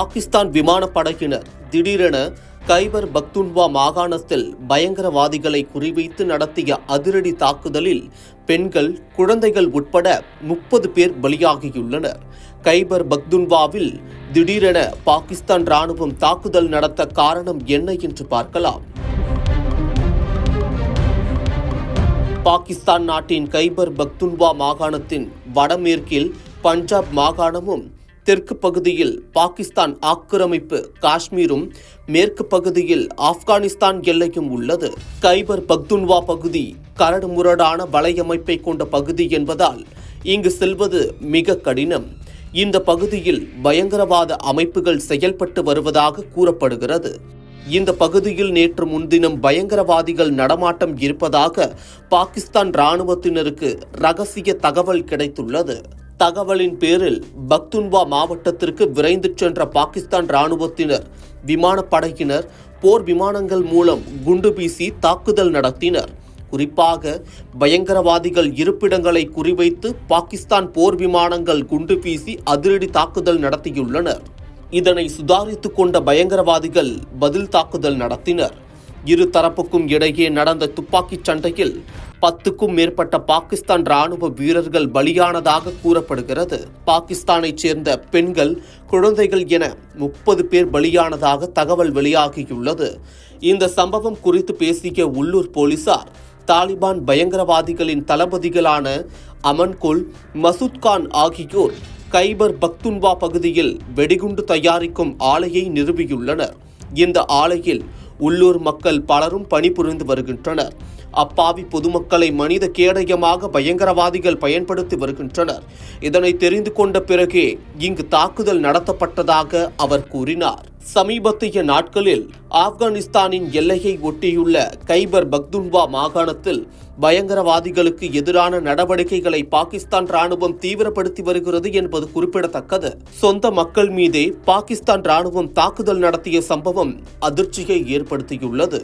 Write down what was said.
பாகிஸ்தான் விமானப்படையினர் திடீரென கைபர் பக்துன்வா மாகாணத்தில் பயங்கரவாதிகளை குறிவைத்து நடத்திய அதிரடி தாக்குதலில் பெண்கள், குழந்தைகள் உட்பட 30 பேர் பலியாகியுள்ளனர். கைபர் பக்துன்வாவில் திடீரென பாகிஸ்தான் ராணுவம் தாக்குதல் நடத்த காரணம் என்ன என்று பார்க்கலாம். பாகிஸ்தான் நாட்டின் கைபர் பக்துன்வா மாகாணத்தின் வடமேற்கில் பஞ்சாப் மாகாணமும், தெற்கு பகுதியில் பாகிஸ்தான் ஆக்கிரமிப்பு காஷ்மீரும், மேற்கு பகுதியில் ஆப்கானிஸ்தான் எல்லையும் உள்ளது. கைபர் பக்துன்வா பகுதி கரடுமுரடான வலையமைப்பை கொண்ட பகுதி என்பதால் இங்கு செல்வது மிக கடினம். இந்த பகுதியில் பயங்கரவாத அமைப்புகள் செயல்பட்டு வருவதாக கூறப்படுகிறது. இந்த பகுதியில் நேற்று முன்தினம் பயங்கரவாதிகள் நடமாட்டம் இருப்பதாக பாகிஸ்தான் இராணுவத்தினருக்கு ரகசிய தகவல் கிடைத்துள்ளது. தகவலின் பேரில் பக்துன்வா மாவட்டத்திற்கு விரைந்து சென்ற பாகிஸ்தான் இராணுவத்தினர், விமானப்படையினர் போர் விமானங்கள் மூலம் குண்டு வீசி தாக்குதல் நடத்தினர். குறிப்பாக பயங்கரவாதிகள் இருப்பிடங்களை குறிவைத்து பாகிஸ்தான் போர் விமானங்கள் குண்டு வீசி அதிரடி தாக்குதல் நடத்தியுள்ளனர். இதனை சுதாரித்துக் கொண்ட பயங்கரவாதிகள் பதில் தாக்குதல் நடத்தினர். இரு தரப்புக்கும் இடையே நடந்த துப்பாக்கிச் சண்டையில் 10க்கும் மேற்பட்ட பாகிஸ்தான் ராணுவ வீரர்கள் பலியானதாக கூறப்படுகிறது. பாகிஸ்தானைச் சேர்ந்த பெண்கள், குழந்தைகள் என 30 பேர் பலியானதாக தகவல் வெளியாகியுள்ளது. இந்த சம்பவம் குறித்து பேசிய உள்ளூர் போலீசார், தாலிபான் பயங்கரவாதிகளின் தளபதிகளான அமன்குல், மசூத் கான் ஆகியோர் கைபர் பக்துன்வா பகுதியில் வெடிகுண்டு தயாரிக்கும் ஆலையை நிறுவியுள்ளனர். இந்த ஆலையில் உள்ளூர் மக்கள் பலரும் பணிபுரிந்து வருகின்றனர். அப்பாவி பொதுமக்களை மனித கேடயமாக பயங்கரவாதிகள் பயன்படுத்தி வருகின்றனர். இதனை தெரிந்து கொண்ட பிறகே இங்கு தாக்குதல் நடத்தப்பட்டதாக அவர் கூறினார். சமீபத்திய நாட்களில் ஆப்கானிஸ்தானின் எல்லையை ஒட்டியுள்ள கைபர் பக்துன்வா மாகாணத்தில் பயங்கரவாதிகளுக்கு எதிரான நடவடிக்கைகளை பாகிஸ்தான் ராணுவம் தீவிரப்படுத்தி வருகிறது என்பது குறிப்பிடத்தக்கது. சொந்த மக்கள் மீதே பாகிஸ்தான் ராணுவம் தாக்குதல் நடத்திய சம்பவம் அதிர்ச்சியை ஏற்படுத்தியுள்ளது.